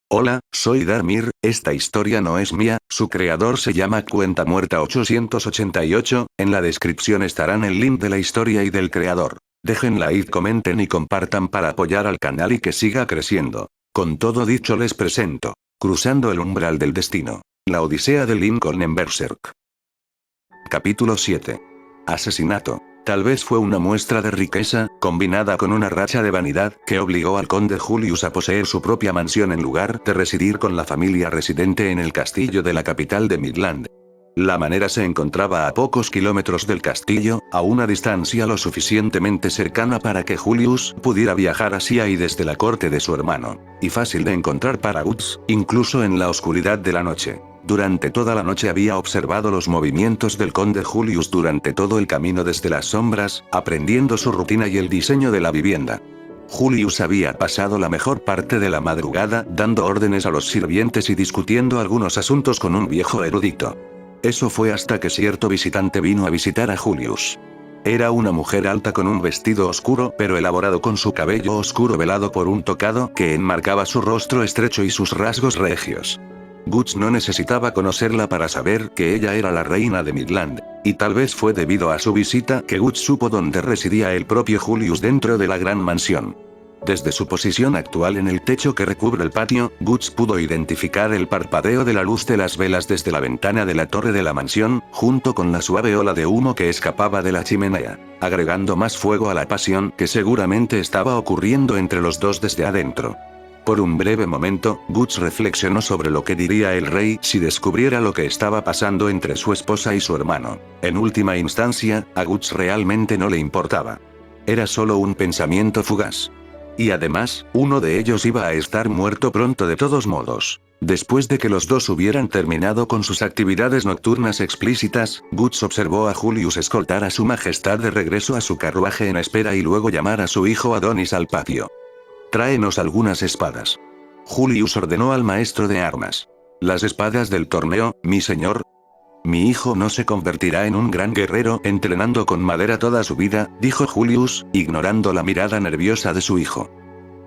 Hola, soy Darmir, esta historia no es mía, su creador se llama Cuenta Muerta 888, en la descripción estarán el link de la historia y del creador. Dejen like, comenten y compartan para apoyar al canal y que siga creciendo. Con todo dicho les presento. Cruzando el umbral del destino. La odisea de Lincoln en Berserk. Capítulo 7. Asesinato. Tal vez fue una muestra de riqueza, combinada con una racha de vanidad, que obligó al conde Julius a poseer su propia mansión en lugar de residir con la familia residente en el castillo de la capital de Midland. La manera se encontraba a pocos kilómetros del castillo, a una distancia lo suficientemente cercana para que Julius pudiera viajar hacia y desde la corte de su hermano, y fácil de encontrar para Guts, incluso en la oscuridad de la noche. Durante toda la noche había observado los movimientos del conde Julius durante todo el camino desde las sombras, aprendiendo su rutina y el diseño de la vivienda. Julius había pasado la mejor parte de la madrugada dando órdenes a los sirvientes y discutiendo algunos asuntos con un viejo erudito. Eso fue hasta que cierto visitante vino a visitar a Julius. Era una mujer alta con un vestido oscuro pero elaborado con su cabello oscuro velado por un tocado que enmarcaba su rostro estrecho y sus rasgos regios. Guts no necesitaba conocerla para saber que ella era la reina de Midland, y tal vez fue debido a su visita que Guts supo dónde residía el propio Julius dentro de la gran mansión. Desde su posición actual en el techo que recubre el patio, Guts pudo identificar el parpadeo de la luz de las velas desde la ventana de la torre de la mansión, junto con la suave ola de humo que escapaba de la chimenea, agregando más fuego a la pasión que seguramente estaba ocurriendo entre los dos desde adentro. Por un breve momento, Guts reflexionó sobre lo que diría el rey si descubriera lo que estaba pasando entre su esposa y su hermano. En última instancia, a Guts realmente no le importaba. Era solo un pensamiento fugaz. Y además, uno de ellos iba a estar muerto pronto de todos modos. Después de que los dos hubieran terminado con sus actividades nocturnas explícitas, Guts observó a Julius escoltar a su majestad de regreso a su carruaje en espera y luego llamar a su hijo Adonis al patio. «Tráenos algunas espadas». Julius ordenó al maestro de armas. «¿Las espadas del torneo, mi señor?» «Mi hijo no se convertirá en un gran guerrero entrenando con madera toda su vida», dijo Julius, ignorando la mirada nerviosa de su hijo.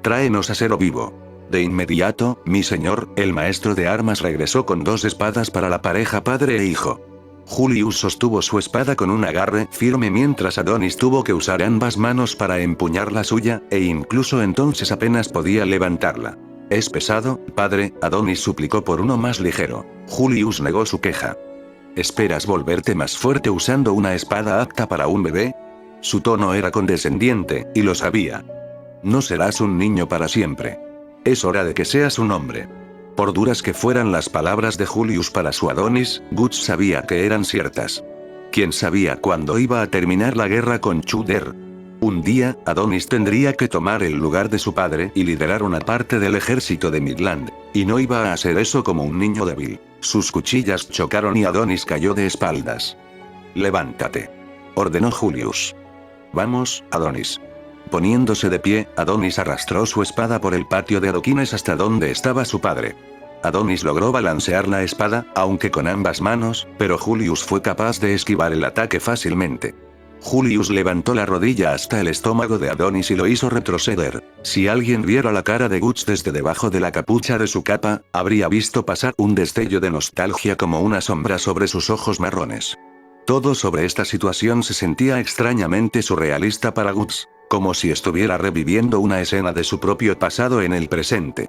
«Tráenos acero vivo». De inmediato, mi señor, el maestro de armas regresó con 2 espadas para la pareja padre e hijo. Julius sostuvo su espada con un agarre firme mientras Adonis tuvo que usar ambas manos para empuñar la suya, e incluso entonces apenas podía levantarla. «¿Es pesado, padre?», Adonis suplicó por uno más ligero. Julius negó su queja. «¿Esperas volverte más fuerte usando una espada apta para un bebé?» Su tono era condescendiente, y lo sabía. «No serás un niño para siempre. Es hora de que seas un hombre». Por duras que fueran las palabras de Julius para su Adonis, Guts sabía que eran ciertas. ¿Quién sabía cuándo iba a terminar la guerra con Chuder? Un día, Adonis tendría que tomar el lugar de su padre y liderar una parte del ejército de Midland, y no iba a hacer eso como un niño débil. Sus cuchillas chocaron y Adonis cayó de espaldas. «Levántate», ordenó Julius. «Vamos, Adonis». Poniéndose de pie, Adonis arrastró su espada por el patio de adoquines hasta donde estaba su padre. Adonis logró balancear la espada, aunque con ambas manos, pero Julius fue capaz de esquivar el ataque fácilmente. Julius levantó la rodilla hasta el estómago de Adonis y lo hizo retroceder. Si alguien viera la cara de Guts desde debajo de la capucha de su capa, habría visto pasar un destello de nostalgia como una sombra sobre sus ojos marrones. Todo sobre esta situación se sentía extrañamente surrealista para Guts, como si estuviera reviviendo una escena de su propio pasado en el presente.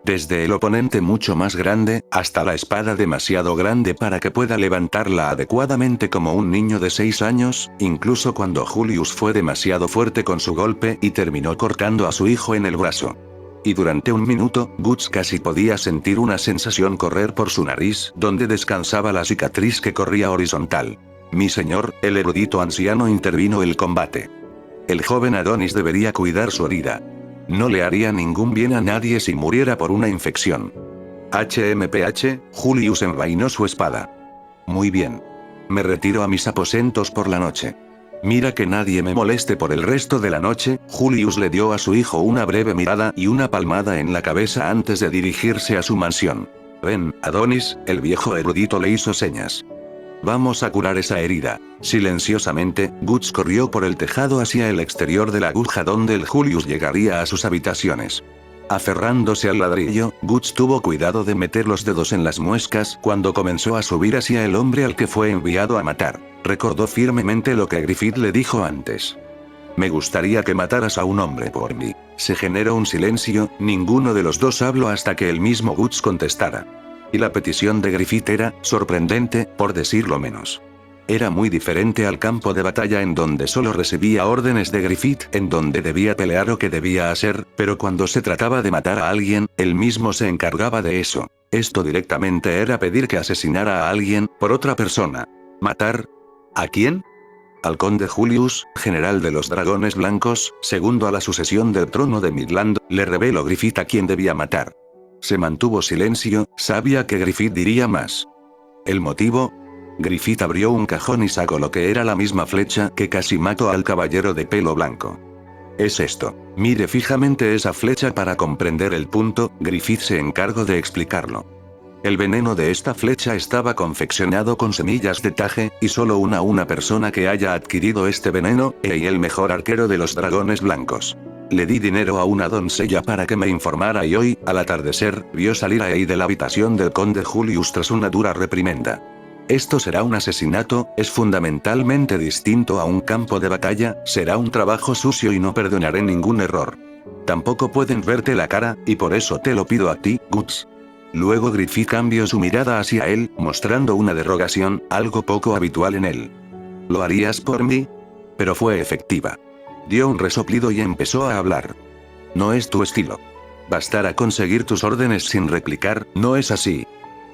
Desde el oponente mucho más grande, hasta la espada demasiado grande para que pueda levantarla adecuadamente como un niño de 6 años, incluso cuando Julius fue demasiado fuerte con su golpe y terminó cortando a su hijo en el brazo. Y durante un minuto, Guts casi podía sentir una sensación correr por su nariz, donde descansaba la cicatriz que corría horizontal. «Mi señor», el erudito anciano intervino el combate. «El joven Adonis debería cuidar su herida. No le haría ningún bien a nadie si muriera por una infección». «HMPH», Julius envainó su espada. «Muy bien. Me retiro a mis aposentos por la noche. Mira que nadie me moleste por el resto de la noche». Julius le dio a su hijo una breve mirada y una palmada en la cabeza antes de dirigirse a su mansión. «Ven, Adonis», el viejo erudito le hizo señas. «Vamos a curar esa herida». Silenciosamente, Guts corrió por el tejado hacia el exterior de la aguja donde el Julius llegaría a sus habitaciones. Aferrándose al ladrillo, Guts tuvo cuidado de meter los dedos en las muescas cuando comenzó a subir hacia el hombre al que fue enviado a matar. Recordó firmemente lo que Griffith le dijo antes. Me gustaría que mataras a un hombre por mí. Se generó un silencio, ninguno de los dos habló hasta que el mismo Guts contestara. Y la petición de Griffith era, sorprendente, por decirlo menos. Era muy diferente al campo de batalla en donde solo recibía órdenes de Griffith, en donde debía pelear o que debía hacer, pero cuando se trataba de matar a alguien, él mismo se encargaba de eso. Esto directamente era pedir que asesinara a alguien, por otra persona. ¿Matar? ¿A quién? Al conde Julius, general de los dragones blancos, segundo a la sucesión del trono de Midland, le reveló Griffith a quien debía matar. Se mantuvo silencio, sabía que Griffith diría más. ¿El motivo? Griffith abrió un cajón y sacó lo que era la misma flecha que casi mató al caballero de pelo blanco. Es esto. Mire fijamente esa flecha para comprender el punto, Griffith se encargó de explicarlo. El veneno de esta flecha estaba confeccionado con semillas de taje, y solo una persona que haya adquirido este veneno, y el mejor arquero de los dragones blancos. Le di dinero a una doncella para que me informara y hoy, al atardecer, vio salir a Ei de la habitación del conde Julius tras una dura reprimenda. Esto será un asesinato, es fundamentalmente distinto a un campo de batalla, será un trabajo sucio y no perdonaré ningún error. Tampoco pueden verte la cara, y por eso te lo pido a ti, Guts. Luego Griffith cambió su mirada hacia él, mostrando una derogación, algo poco habitual en él. ¿Lo harías por mí? Pero fue efectiva. Dio un resoplido y empezó a hablar. No es tu estilo. Bastará conseguir tus órdenes sin replicar, no es así.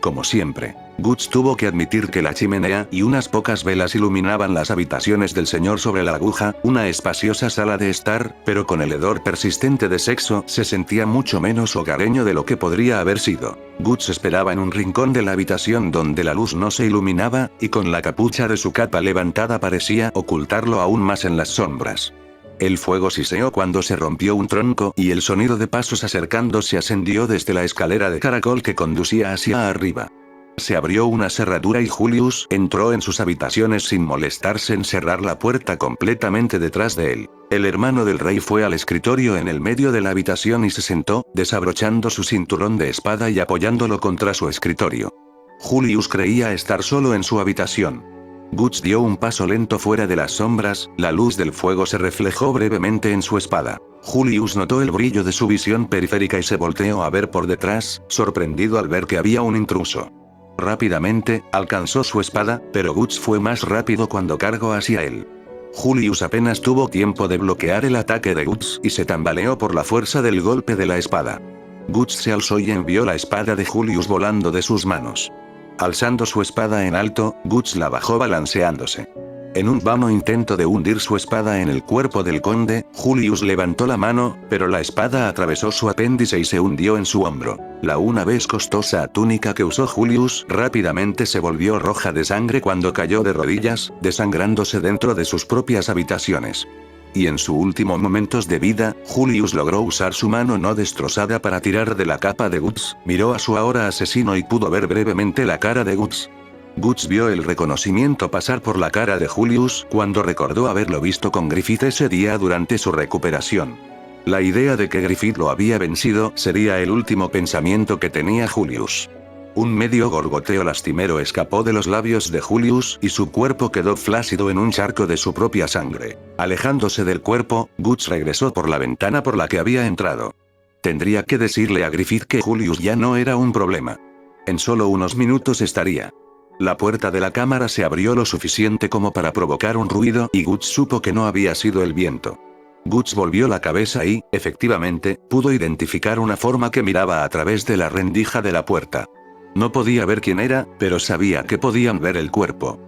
Como siempre, Guts tuvo que admitir que la chimenea y unas pocas velas iluminaban las habitaciones del señor sobre la aguja, una espaciosa sala de estar, pero con el hedor persistente de sexo se sentía mucho menos hogareño de lo que podría haber sido. Guts esperaba en un rincón de la habitación donde la luz no se iluminaba, y con la capucha de su capa levantada parecía ocultarlo aún más en las sombras. El fuego siseó cuando se rompió un tronco y el sonido de pasos acercándose ascendió desde la escalera de caracol que conducía hacia arriba. Se abrió una cerradura y Julius entró en sus habitaciones sin molestarse en cerrar la puerta completamente detrás de él. El hermano del rey fue al escritorio en el medio de la habitación y se sentó, desabrochando su cinturón de espada y apoyándolo contra su escritorio. Julius creía estar solo en su habitación. Guts dio un paso lento fuera de las sombras, la luz del fuego se reflejó brevemente en su espada. Julius notó el brillo de su visión periférica y se volteó a ver por detrás, sorprendido al ver que había un intruso. Rápidamente, alcanzó su espada, pero Guts fue más rápido cuando cargó hacia él. Julius apenas tuvo tiempo de bloquear el ataque de Guts y se tambaleó por la fuerza del golpe de la espada. Guts se alzó y envió la espada de Julius volando de sus manos. Alzando su espada en alto, Guts la bajó balanceándose. En un vano intento de hundir su espada en el cuerpo del conde, Julius levantó la mano, pero la espada atravesó su apéndice y se hundió en su hombro. La una vez costosa túnica que usó Julius rápidamente se volvió roja de sangre cuando cayó de rodillas, desangrándose dentro de sus propias habitaciones. Y en sus últimos momentos de vida, Julius logró usar su mano no destrozada para tirar de la capa de Guts, miró a su ahora asesino y pudo ver brevemente la cara de Guts. Guts vio el reconocimiento pasar por la cara de Julius cuando recordó haberlo visto con Griffith ese día durante su recuperación. La idea de que Griffith lo había vencido sería el último pensamiento que tenía Julius. Un medio gorgoteo lastimero escapó de los labios de Julius y su cuerpo quedó flácido en un charco de su propia sangre. Alejándose del cuerpo, Guts regresó por la ventana por la que había entrado. Tendría que decirle a Griffith que Julius ya no era un problema. En solo unos minutos estaría. La puerta de la cámara se abrió lo suficiente como para provocar un ruido y Guts supo que no había sido el viento. Guts volvió la cabeza y, efectivamente, pudo identificar una forma que miraba a través de la rendija de la puerta. No podía ver quién era, pero sabía que podían ver el cuerpo.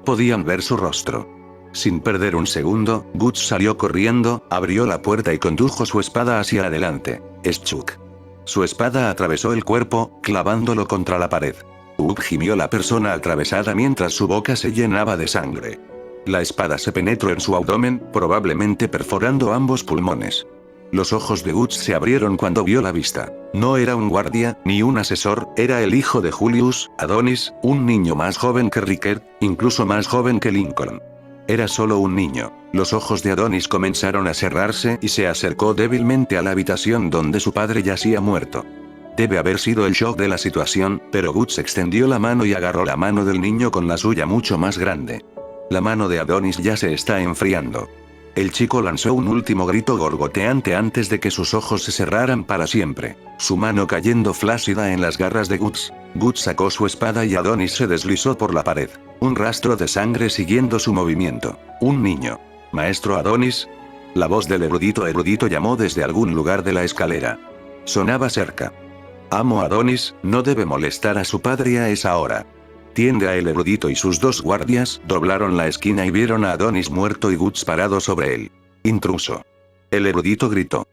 Podían ver su rostro. Sin perder un segundo, Guts salió corriendo, abrió la puerta y condujo su espada hacia adelante. Schuk. Su espada atravesó el cuerpo, clavándolo contra la pared. Gimió la persona atravesada mientras su boca se llenaba de sangre. La espada se penetró en su abdomen, probablemente perforando ambos pulmones. Los ojos de Guts se abrieron cuando vio la vista. No era un guardia, ni un asesor, era el hijo de Julius, Adonis, un niño más joven que Rickert, incluso más joven que Lincoln. Era solo un niño. Los ojos de Adonis comenzaron a cerrarse y se acercó débilmente a la habitación donde su padre yacía muerto. Debe haber sido el shock de la situación, pero Guts extendió la mano y agarró la mano del niño con la suya mucho más grande. La mano de Adonis ya se está enfriando. El chico lanzó un último grito gorgoteante antes de que sus ojos se cerraran para siempre, su mano cayendo flácida en las garras de Guts. Guts sacó su espada y Adonis se deslizó por la pared. Un rastro de sangre siguiendo su movimiento. Un niño. ¿Maestro Adonis? La voz del erudito llamó desde algún lugar de la escalera. Sonaba cerca. Amo Adonis, no debe molestar a su padre a esa hora. Tiende a el erudito y sus dos guardias doblaron la esquina y vieron a Adonis muerto y Guts parado sobre él. Intruso. El erudito gritó.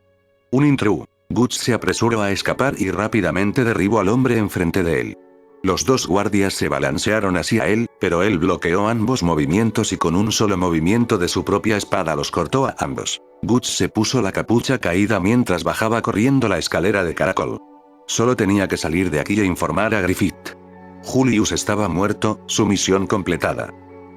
Un intruso. Guts se apresuró a escapar y rápidamente derribó al hombre enfrente de él. Los dos guardias se balancearon hacia él, pero él bloqueó ambos movimientos y con un solo movimiento de su propia espada los cortó a ambos. Guts se puso la capucha caída mientras bajaba corriendo la escalera de caracol. Solo tenía que salir de aquí e informar a Griffith. Julius estaba muerto, su misión completada.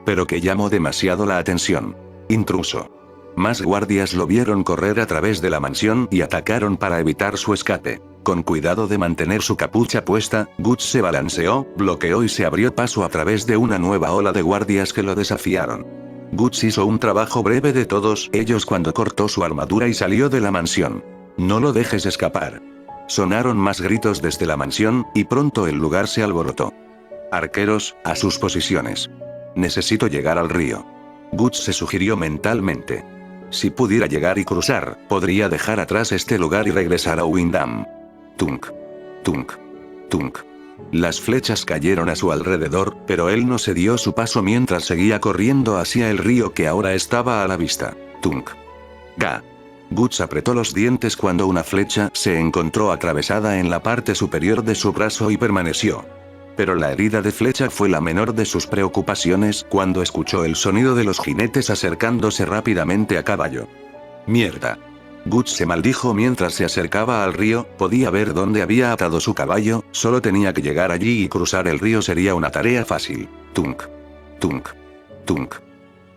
Pero que llamó demasiado la atención. Intruso. Más guardias lo vieron correr a través de la mansión y atacaron para evitar su escape. Con cuidado de mantener su capucha puesta, Guts se balanceó, bloqueó y se abrió paso a través de una nueva ola de guardias que lo desafiaron. Guts hizo un trabajo breve de todos ellos cuando cortó su armadura y salió de la mansión. No lo dejes escapar. Sonaron más gritos desde la mansión, y pronto el lugar se alborotó. Arqueros, a sus posiciones. Necesito llegar al río. Guts se sugirió mentalmente. Si pudiera llegar y cruzar, podría dejar atrás este lugar y regresar a Windham. Tunk. Tunk. Tunk. Las flechas cayeron a su alrededor, pero él no cedió su paso mientras seguía corriendo hacia el río que ahora estaba a la vista. Tunk. Ga. Guts apretó los dientes cuando una flecha se encontró atravesada en la parte superior de su brazo y permaneció. Pero la herida de flecha fue la menor de sus preocupaciones cuando escuchó el sonido de los jinetes acercándose rápidamente a caballo. ¡Mierda! Guts se maldijo mientras se acercaba al río, podía ver dónde había atado su caballo, solo tenía que llegar allí y cruzar el río sería una tarea fácil. Tunk. Tunk. Tunk.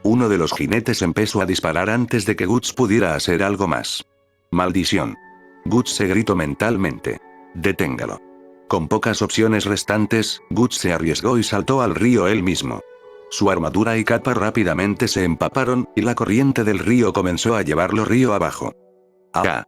Uno de los jinetes empezó a disparar antes de que Guts pudiera hacer algo más. ¡Maldición! Guts se gritó mentalmente. ¡Deténgalo! Con pocas opciones restantes, Guts se arriesgó y saltó al río él mismo. Su armadura y capa rápidamente se empaparon, y la corriente del río comenzó a llevarlo río abajo. ¡Ah!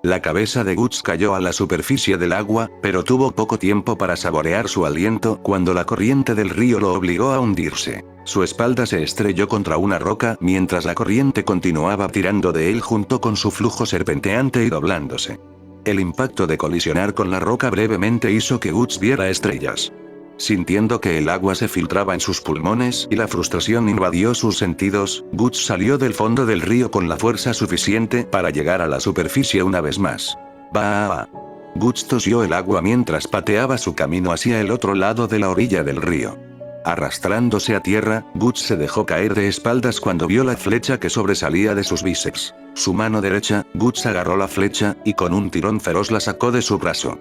La cabeza de Guts cayó a la superficie del agua, pero tuvo poco tiempo para saborear su aliento cuando la corriente del río lo obligó a hundirse. Su espalda se estrelló contra una roca mientras la corriente continuaba tirando de él junto con su flujo serpenteante y doblándose. El impacto de colisionar con la roca brevemente hizo que Guts viera estrellas. Sintiendo que el agua se filtraba en sus pulmones y la frustración invadió sus sentidos, Guts salió del fondo del río con la fuerza suficiente para llegar a la superficie una vez más. ¡Bah! Guts tosió el agua mientras pateaba su camino hacia el otro lado de la orilla del río. Arrastrándose a tierra, Guts se dejó caer de espaldas cuando vio la flecha que sobresalía de sus bíceps. Su mano derecha, Guts agarró la flecha, y con un tirón feroz la sacó de su brazo.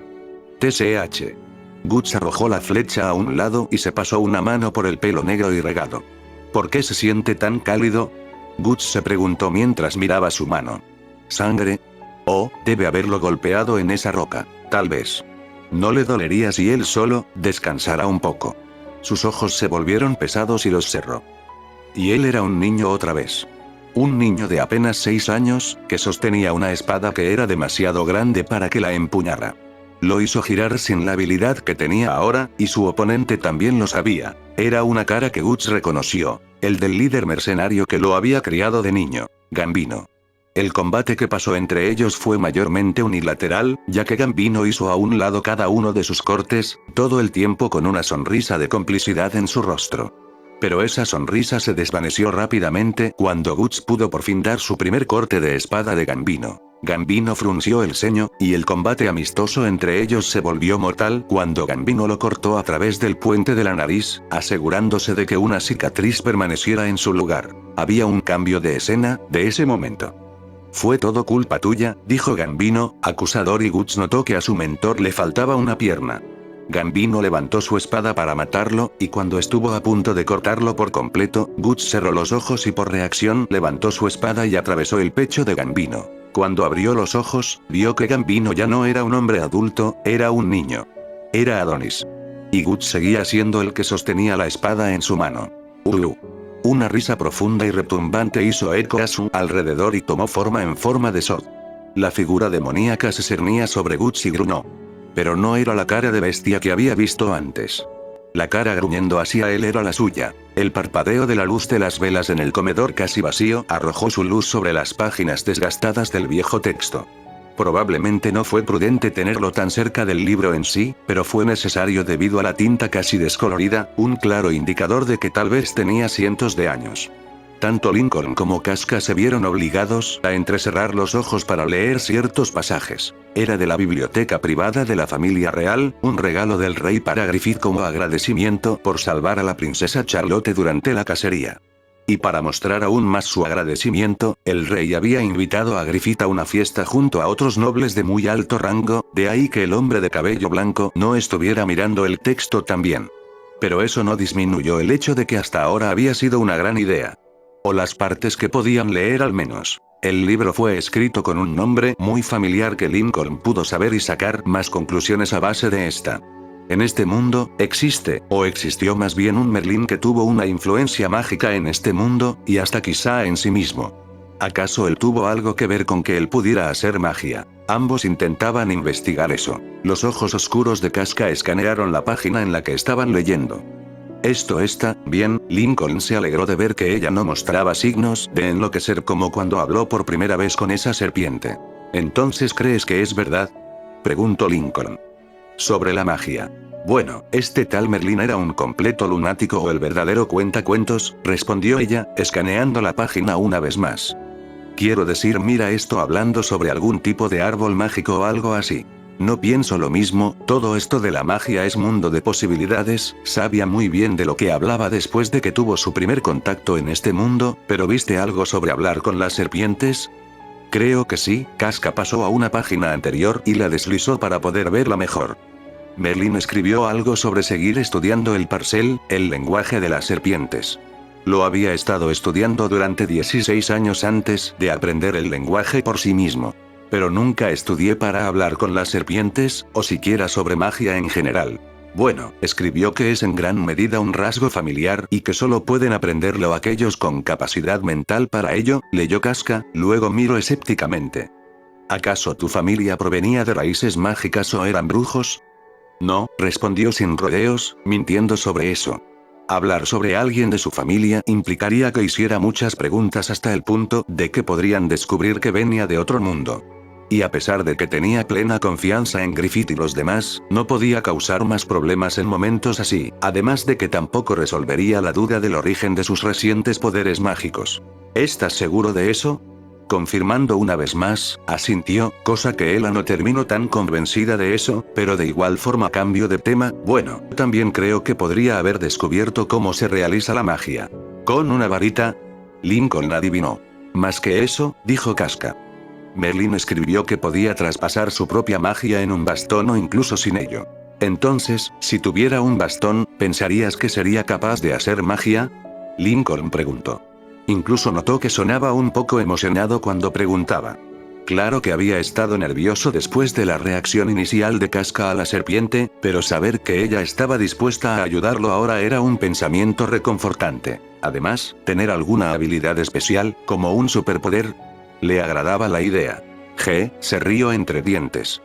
TSH. Guts arrojó la flecha a un lado y se pasó una mano por el pelo negro y regado. ¿Por qué se siente tan cálido? Guts se preguntó mientras miraba su mano. ¿Sangre? Oh, debe haberlo golpeado en esa roca, tal vez. No le dolería si él solo descansara un poco. Sus ojos se volvieron pesados y los cerró. Y él era un niño otra vez. Un niño de apenas 6 años, que sostenía una espada que era demasiado grande para que la empuñara. Lo hizo girar sin la habilidad que tenía ahora, y su oponente también lo sabía. Era una cara que Guts reconoció, el del líder mercenario que lo había criado de niño, Gambino. El combate que pasó entre ellos fue mayormente unilateral, ya que Gambino hizo a un lado cada uno de sus cortes, todo el tiempo con una sonrisa de complicidad en su rostro. Pero esa sonrisa se desvaneció rápidamente cuando Guts pudo por fin dar su primer corte de espada de Gambino. Gambino frunció el ceño, y el combate amistoso entre ellos se volvió mortal cuando Gambino lo cortó a través del puente de la nariz, asegurándose de que una cicatriz permaneciera en su lugar. Había un cambio de escena, de ese momento. Fue todo culpa tuya, dijo Gambino, acusador y Guts notó que a su mentor le faltaba una pierna. Gambino levantó su espada para matarlo, y cuando estuvo a punto de cortarlo por completo, Guts cerró los ojos y por reacción levantó su espada y atravesó el pecho de Gambino. Cuando abrió los ojos, vio que Gambino ya no era un hombre adulto, era un niño. Era Adonis. Y Guts seguía siendo el que sostenía la espada en su mano. Una risa profunda y retumbante hizo eco a su alrededor y tomó forma de Sod. La figura demoníaca se cernía sobre Guts y gruñó. Pero no era la cara de bestia que había visto antes. La cara gruñendo hacia él era la suya. El parpadeo de la luz de las velas en el comedor casi vacío arrojó su luz sobre las páginas desgastadas del viejo texto. Probablemente no fue prudente tenerlo tan cerca del libro en sí, pero fue necesario debido a la tinta casi descolorida, un claro indicador de que tal vez tenía cientos de años. Tanto Lincoln como Casca se vieron obligados a entrecerrar los ojos para leer ciertos pasajes. Era de la biblioteca privada de la familia real, un regalo del rey para Griffith como agradecimiento por salvar a la princesa Charlotte durante la cacería. Y para mostrar aún más su agradecimiento, el rey había invitado a Griffith a una fiesta junto a otros nobles de muy alto rango, de ahí que el hombre de cabello blanco no estuviera mirando el texto también. Pero eso no disminuyó el hecho de que hasta ahora había sido una gran idea. O las partes que podían leer al menos. El libro fue escrito con un nombre muy familiar que Lincoln pudo saber y sacar más conclusiones a base de esta. En este mundo, existe, o existió más bien un Merlín que tuvo una influencia mágica en este mundo, y hasta quizá en sí mismo. ¿Acaso él tuvo algo que ver con que él pudiera hacer magia? Ambos intentaban investigar eso. Los ojos oscuros de Casca escanearon la página en la que estaban leyendo. Esto está bien. Lincoln se alegró de ver que ella no mostraba signos de enloquecer como cuando habló por primera vez con esa serpiente. ¿Entonces crees que es verdad?, preguntó Lincoln. Sobre la magia. Bueno, este tal Merlín era un completo lunático o el verdadero cuentacuentos, respondió ella, escaneando la página una vez más. Quiero decir, mira esto hablando sobre algún tipo de árbol mágico o algo así. No pienso lo mismo, todo esto de la magia es mundo de posibilidades, sabía muy bien de lo que hablaba después de que tuvo su primer contacto en este mundo, pero ¿viste algo sobre hablar con las serpientes? Creo que sí. Casca pasó a una página anterior y la deslizó para poder verla mejor. Merlín escribió algo sobre seguir estudiando el parcel, el lenguaje de las serpientes. Lo había estado estudiando durante 16 años antes de aprender el lenguaje por sí mismo. Pero nunca estudié para hablar con las serpientes, o siquiera sobre magia en general. Bueno, escribió que es en gran medida un rasgo familiar y que solo pueden aprenderlo aquellos con capacidad mental para ello, leyó Casca, luego miró escépticamente. ¿Acaso tu familia provenía de raíces mágicas o eran brujos? No, respondió sin rodeos, mintiendo sobre eso. Hablar sobre alguien de su familia implicaría que hiciera muchas preguntas hasta el punto de que podrían descubrir que venía de otro mundo. Y a pesar de que tenía plena confianza en Griffith y los demás, no podía causar más problemas en momentos así, además de que tampoco resolvería la duda del origen de sus recientes poderes mágicos. ¿Estás seguro de eso? Confirmando una vez más, asintió, cosa que ella no terminó tan convencida de eso, pero de igual forma cambio de tema, bueno, también creo que podría haber descubierto cómo se realiza la magia. ¿Con una varita? Lincoln adivinó. Más que eso, dijo Casca. Merlín escribió que podía traspasar su propia magia en un bastón o incluso sin ello. Entonces, si tuviera un bastón, ¿pensarías que sería capaz de hacer magia? Lincoln preguntó. Incluso notó que sonaba un poco emocionado cuando preguntaba. Claro que había estado nervioso después de la reacción inicial de Casca a la serpiente, pero saber que ella estaba dispuesta a ayudarlo ahora era un pensamiento reconfortante. Además, tener alguna habilidad especial, como un superpoder, le agradaba la idea. Se rió entre dientes.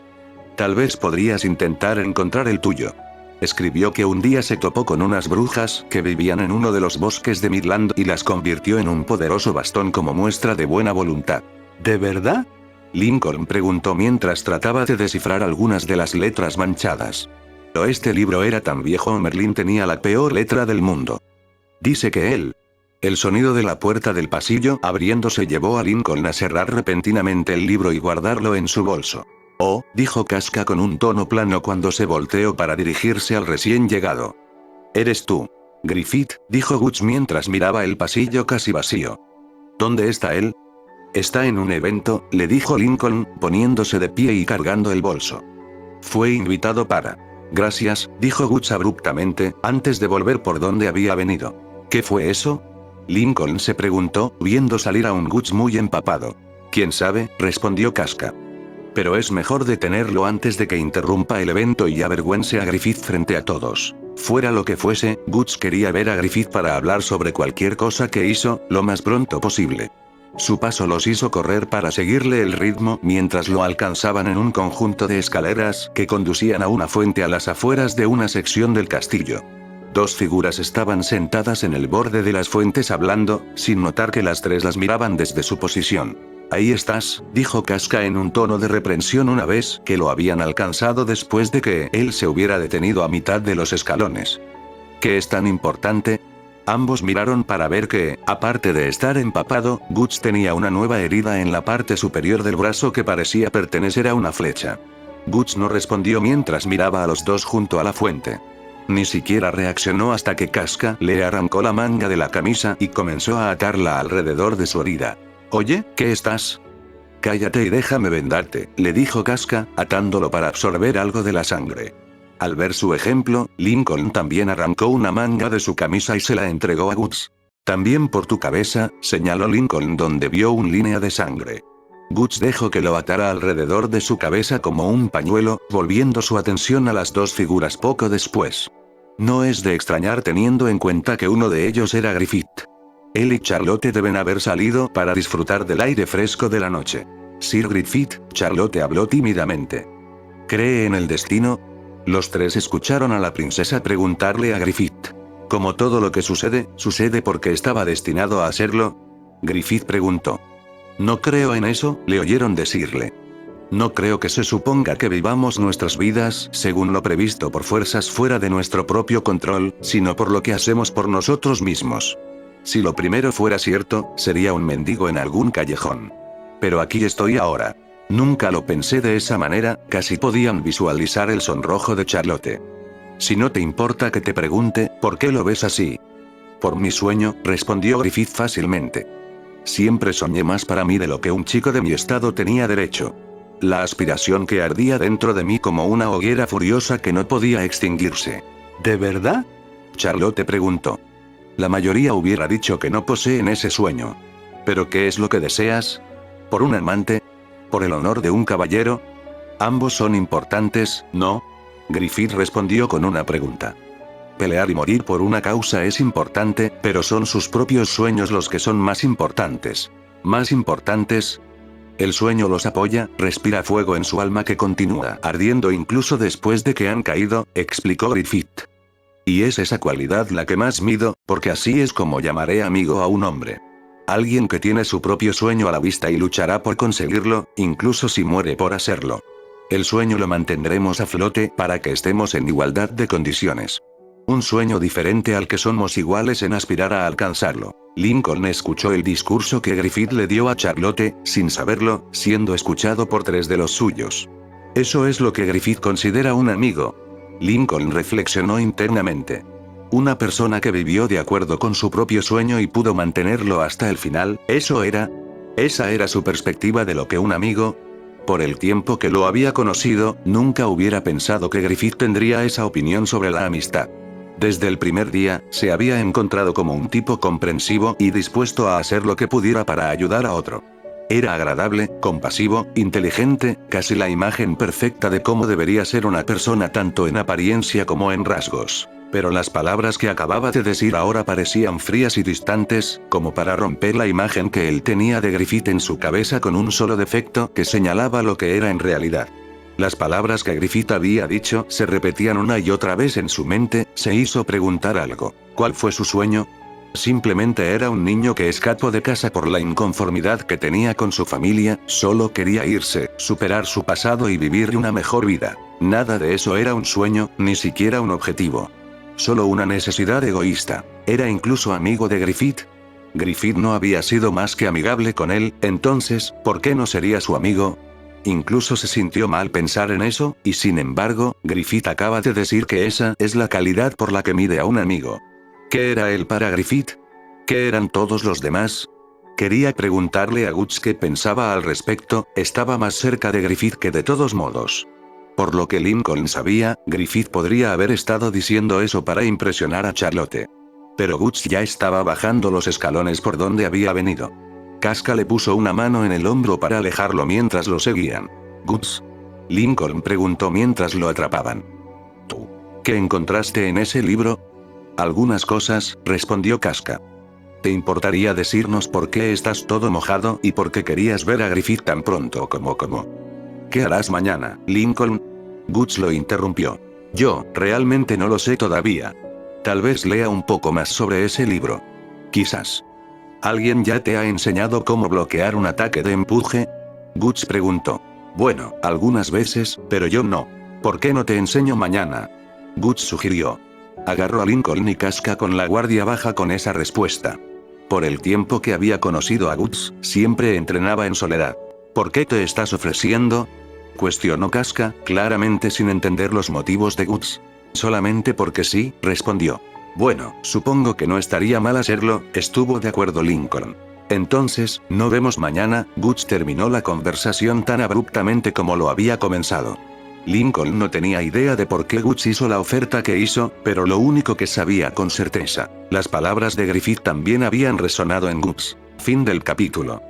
Tal vez podrías intentar encontrar el tuyo. Escribió que un día se topó con unas brujas que vivían en uno de los bosques de Midland y las convirtió en un poderoso bastón como muestra de buena voluntad. ¿De verdad? Lincoln preguntó mientras trataba de descifrar algunas de las letras manchadas. Pero este libro era tan viejo, Merlín tenía la peor letra del mundo. Dice que él. El sonido de la puerta del pasillo abriéndose llevó a Lincoln a cerrar repentinamente el libro y guardarlo en su bolso. Oh, dijo Casca con un tono plano cuando se volteó para dirigirse al recién llegado. ¿Eres tú, Griffith?, dijo Guts mientras miraba el pasillo casi vacío. ¿Dónde está él? Está en un evento, le dijo Lincoln, poniéndose de pie y cargando el bolso. Fue invitado para... Gracias, dijo Guts abruptamente, antes de volver por donde había venido. ¿Qué fue eso? Lincoln se preguntó, viendo salir a un Guts muy empapado. ¿Quién sabe?, respondió Casca. Pero es mejor detenerlo antes de que interrumpa el evento y avergüence a Griffith frente a todos. Fuera lo que fuese, Guts quería ver a Griffith para hablar sobre cualquier cosa que hizo, lo más pronto posible. Su paso los hizo correr para seguirle el ritmo mientras lo alcanzaban en un conjunto de escaleras que conducían a una fuente a las afueras de una sección del castillo. Dos figuras estaban sentadas en el borde de las fuentes hablando, sin notar que las tres las miraban desde su posición. Ahí estás, dijo Casca en un tono de reprensión una vez que lo habían alcanzado después de que él se hubiera detenido a mitad de los escalones. ¿Qué es tan importante? Ambos miraron para ver que, aparte de estar empapado, Guts tenía una nueva herida en la parte superior del brazo que parecía pertenecer a una flecha. Guts no respondió mientras miraba a los dos junto a la fuente. Ni siquiera reaccionó hasta que Casca le arrancó la manga de la camisa y comenzó a atarla alrededor de su herida. Oye, ¿qué estás? Cállate y déjame vendarte, le dijo Casca, atándolo para absorber algo de la sangre. Al ver su ejemplo, Lincoln también arrancó una manga de su camisa y se la entregó a Guts. También por tu cabeza, señaló Lincoln donde vio una línea de sangre. Guts dejó que lo atara alrededor de su cabeza como un pañuelo, volviendo su atención a las dos figuras poco después. No es de extrañar teniendo en cuenta que uno de ellos era Griffith. Él y Charlotte deben haber salido para disfrutar del aire fresco de la noche. Sir Griffith, Charlotte habló tímidamente. ¿Cree en el destino? Los tres escucharon a la princesa preguntarle a Griffith. ¿Como todo lo que sucede, sucede porque estaba destinado a hacerlo? Griffith preguntó. No creo en eso, le oyeron decirle. No creo que se suponga que vivamos nuestras vidas según lo previsto por fuerzas fuera de nuestro propio control, sino por lo que hacemos por nosotros mismos. Si lo primero fuera cierto, sería un mendigo en algún callejón. Pero aquí estoy ahora. Nunca lo pensé de esa manera, casi podían visualizar el sonrojo de Charlotte. Si no te importa que te pregunte, ¿por qué lo ves así? Por mi sueño, respondió Griffith fácilmente. Siempre soñé más para mí de lo que un chico de mi estado tenía derecho. La aspiración que ardía dentro de mí como una hoguera furiosa que no podía extinguirse. ¿De verdad? Charlotte preguntó. La mayoría hubiera dicho que no poseen ese sueño. ¿Pero qué es lo que deseas? ¿Por un amante? ¿Por el honor de un caballero? Ambos son importantes, ¿no? Griffith respondió con una pregunta. Pelear y morir por una causa es importante, pero son sus propios sueños los que son más importantes. ¿Más importantes? El sueño los apoya, respira fuego en su alma que continúa ardiendo incluso después de que han caído, explicó Griffith. Y es esa cualidad la que más mido, porque así es como llamaré amigo a un hombre. Alguien que tiene su propio sueño a la vista y luchará por conseguirlo, incluso si muere por hacerlo. El sueño lo mantendremos a flote para que estemos en igualdad de condiciones. Un sueño diferente al que somos iguales en aspirar a alcanzarlo. Lincoln escuchó el discurso que Griffith le dio a Charlotte, sin saberlo, siendo escuchado por tres de los suyos. Eso es lo que Griffith considera un amigo. Lincoln reflexionó internamente. Una persona que vivió de acuerdo con su propio sueño y pudo mantenerlo hasta el final, esa era su perspectiva de lo que un amigo. Por el tiempo que lo había conocido, nunca hubiera pensado que Griffith tendría esa opinión sobre la amistad. Desde el primer día, se había encontrado como un tipo comprensivo y dispuesto a hacer lo que pudiera para ayudar a otro. Era agradable, compasivo, inteligente, casi la imagen perfecta de cómo debería ser una persona tanto en apariencia como en rasgos. Pero las palabras que acababa de decir ahora parecían frías y distantes, como para romper la imagen que él tenía de Griffith en su cabeza con un solo defecto que señalaba lo que era en realidad. Las palabras que Griffith había dicho se repetían una y otra vez en su mente, se hizo preguntar algo. ¿Cuál fue su sueño? Simplemente era un niño que escapó de casa por la inconformidad que tenía con su familia, solo quería irse, superar su pasado y vivir una mejor vida. Nada de eso era un sueño, ni siquiera un objetivo. Solo una necesidad egoísta. ¿Era incluso amigo de Griffith? Griffith no había sido más que amigable con él, entonces, ¿por qué no sería su amigo? Incluso se sintió mal pensar en eso, y sin embargo, Griffith acaba de decir que esa es la calidad por la que mide a un amigo. ¿Qué era él para Griffith? ¿Qué eran todos los demás? Quería preguntarle a Guts qué pensaba al respecto, estaba más cerca de Griffith que de todos modos. Por lo que Lincoln sabía, Griffith podría haber estado diciendo eso para impresionar a Charlotte. Pero Guts ya estaba bajando los escalones por donde había venido. Casca le puso una mano en el hombro para alejarlo mientras lo seguían. «Guts», Lincoln preguntó mientras lo atrapaban. «¿Tú? ¿Qué encontraste en ese libro?» «Algunas cosas», respondió Casca. «¿Te importaría decirnos por qué estás todo mojado y por qué querías ver a Griffith tan pronto como? ¿Qué harás mañana, Lincoln?» Guts lo interrumpió. «Yo, realmente no lo sé todavía. Tal vez lea un poco más sobre ese libro. Quizás. ¿Alguien ya te ha enseñado cómo bloquear un ataque de empuje?» Guts preguntó. «Bueno, algunas veces, pero yo no. ¿Por qué no te enseño mañana?» Guts sugirió. Agarró a Lincoln y Casca con la guardia baja con esa respuesta. Por el tiempo que había conocido a Guts, siempre entrenaba en soledad. «¿Por qué te estás ofreciendo?», cuestionó Casca, claramente sin entender los motivos de Guts. «Solamente porque sí», respondió. «Bueno, supongo que no estaría mal hacerlo», estuvo de acuerdo Lincoln. «Entonces, ¿no vemos mañana?». Guts terminó la conversación tan abruptamente como lo había comenzado. Lincoln no tenía idea de por qué Guts hizo la oferta que hizo, pero lo único que sabía con certeza, las palabras de Griffith también habían resonado en Guts. Fin del capítulo.